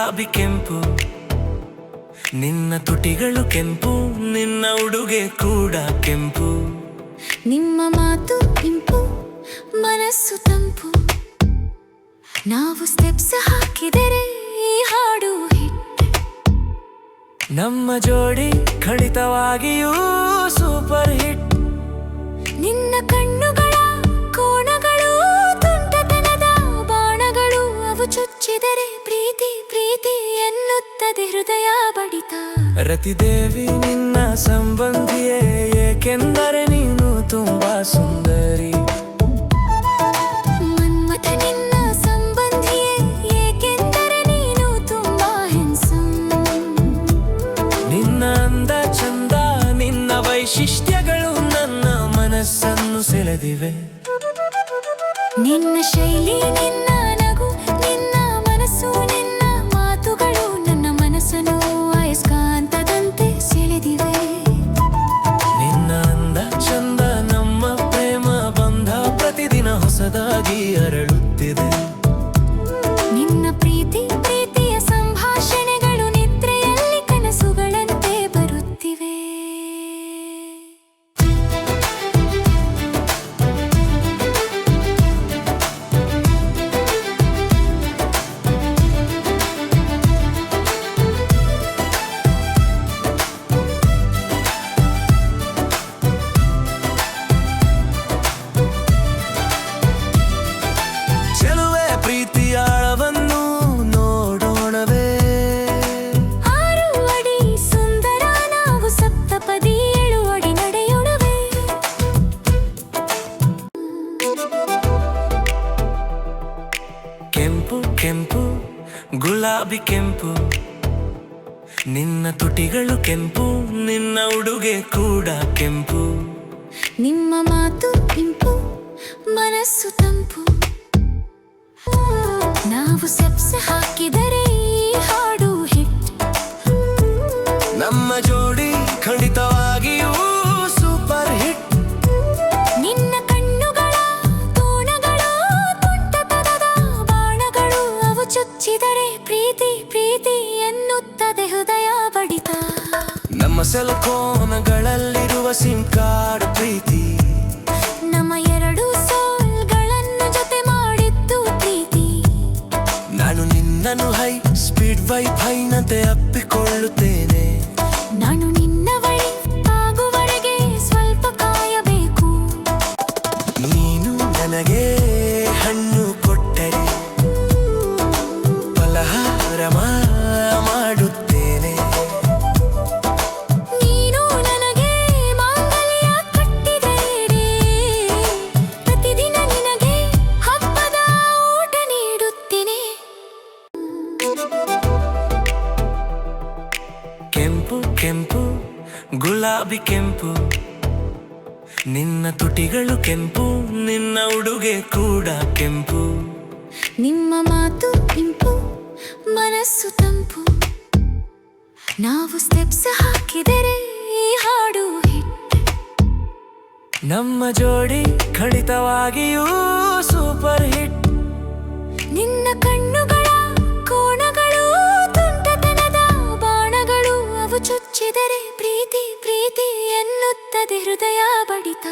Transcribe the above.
ಗುಲಾಬಿ ಕೆಂಪು, ನಿನ್ನ ತುಟಿಗಳು ಕೆಂಪು, ನಿನ್ನ ಉಡುಗೆ ಕೂಡ ಕೆಂಪು. ನಿಮ್ಮ ಮಾತು ಇಂಪು, ಮನಸ್ಸು ತಂಪು. ನಾವು ಸ್ಟೆಪ್ಸ್ ಹಾಕಿದರೆ ಈ ಹಾಡು ಹಿಟ್. ನಮ್ಮ ಜೋಡಿ ಖಂಡಿತವಾಗಿಯೂ ಸೂಪರ್ ಹಿಟ್. ನಿನ್ನ ಕಣ್ಣುಗಳ ಕೋಣಗಳು ತುಂಟತನದ ಬಾಣಗಳು. ಅವು ಚುಚ್ಚಿದರೆ ಪ್ರೀತಿ ಪ್ರೀತಿ ಎನ್ನುತ್ತದೆ ಹೃದಯ ಬಡಿತ. ರತಿದೇವಿ ನಿನ್ನ ಸಂಬಂಧಿಯೇ, ಏಕೆಂದರೆ ನೀನು ತುಂಬಾ ಸುಂದರಿ. ಮನ್ಮಥ ನಿನ್ನ ಸಂಬಂಧಿಯೇ, ಏಕೆಂದರೆ ನೀನು ತುಂಬಾ ಹ್ಯಾಂಡ್ಸಮ್. ನಿನ್ನ ಅಂದ ಚಂದ, ನಿನ್ನ ವೈಶಿಷ್ಟ್ಯಗಳು ನನ್ನ ಮನಸ್ಸನ್ನು ಸೆಳೆದಿವೆ. ನಿನ್ನ ಶೈಲಿ, ನಿನ್ನ ನಗು, ನಿನ್ನ ಮನಸ್ಸು, ನಿನ್ನ ಮಾತುಗಳು ನನ್ನ ಮನಸ್ಸನ್ನು ಅಯಸ್ಕಾಂತದಂತೆ ಸೆಳೆದಿವೆ. ನಿನ್ನ ಅಂದ ಚಂದ, ನಮ್ಮ ಪ್ರೇಮ ಬಂಧ ಪ್ರತಿದಿನ ಹೊಸದಾಗಿ ಅರಳುತ್ತಿದೆ. ನಿನ್ನ ಪ್ರೀತಿ ಪ್ರೀತಿಯ ಸಂಭಾಷಣೆಗಳು ನಿದ್ರೆಯಲ್ಲಿ ಕನಸುಗಳಂತೆ ಬರುತ್ತಿವೆ. ಚೆಲುವೆ ಪ್ರೀತಿಯ ಆಳವನ್ನು ನೋಡೋಣವೇ. 6 ಅಡಿ ಸುಂದರ ನಾವು, ಸಪ್ತಪದಿ 7 ಅಡಿ ನಡೆಯೋಣವೇ. ಕೆಂಪು ಕೆಂಪು ಗುಲಾಬಿ ಕೆಂಪು, ನಿನ್ನ ತುಟಿಗಳು ಕೆಂಪು, ನಿನ್ನ ಉಡುಗೆ ಕೂಡ ಕೆಂಪು. ನಿಮ್ಮ ಮಾತು ಇಂಪು, ಮನಸ್ಸು ತಂಪು. ನಾವು ಸ್ಟೆಪ್ಸ್ ಹಾಕಿದರೆ ಈ ಹಾಡು ಹಿಟ್. ನಮ್ಮ ಜೋಡಿ ಖಂಡಿತವಾಗಿಯೂ ಸೂಪರ್ ಹಿಟ್. ನಿನ್ನ ಕಣ್ಣುಗಳ ಕೋಣಗಳು ತುಂಟತನದ ಬಾಣಗಳು. ಅವು ಚುಚ್ಚಿದರೆ ಪ್ರೀತಿ ಪ್ರೀತಿ ಎನ್ನುತ್ತದೆ ಹೃದಯ ಬಡಿತ. ನಮ್ಮ ಸೆಲ್ಫೋನ್ಗಳಲ್ಲಿರುವ ಸಿಮ್ ಕಾರ್ಡ್ ಪ್ರೀತಿ. ನಮ್ಮ 2 ಸೋಲ್ಗಳನ್ನು ಜೊತೆ ಮಾಡಿದ್ದು ಪ್ರೀತಿ. ನಾನು ನಿನ್ನನ್ನು ಹೈ ಸ್ಪೀಡ್ ವೈಫೈನಂತೆ ಅಪ್ಪಿಕೊಳ್ಳುತ್ತೇನೆ. ನಾನು ನಿನ್ನ ಬಳಿ ಆಗುವವರೆಗೆ ಸ್ವಲ್ಪ ಕಾಯಬೇಕು. ನೀನು ನನಗೆ ಹಣ್ಣು ಕೊಟ್ಟರೆ ಫಲಹಾರ ಮಾಡುತ್ತೇನೆ. ನೀನು ನನಗೆ ಮಾಂಗಲ್ಯ ಕಟ್ಟಿದರೆ ಪ್ರತಿದಿನ ನಿನಗೆ ಹಬ್ಬದ ಊಟ ನೀಡುತ್ತೇನೆ. ಕೆಂಪು ಕೆಂಪು ಗುಲಾಬಿ ಕೆಂಪು, ನಿನ್ನ ತುಟಿಗಳು ಕೆಂಪು, ನಿನ್ನ ಉಡುಗೆ ಕೂಡ ಕೆಂಪು. ನಿಮ್ಮ ಮಾತು ಇಂಪು, ಮನಸ್ಸು ತಂಪು. ನಾವು ಸ್ಟೆಪ್ಸ್ ಹಾಕಿದರೆ ಈ ಹಾಡು ಹಿಟ್. ನಮ್ಮ ಜೋಡಿ ಖಂಡಿತವಾಗಿಯೂ ಸೂಪರ್ ಹಿಟ್. ನಿನ್ನ ಕಣ್ಣುಗಳ ಕೋಣಗಳು ತುಂಟತನದ ಬಾಣಗಳು. ಅವು ಚುಚ್ಚಿದರೆ ಪ್ರೀತಿ ಪ್ರೀತಿ ಎನ್ನುತ್ತದೆ ಹೃದಯ ಬಡಿತ.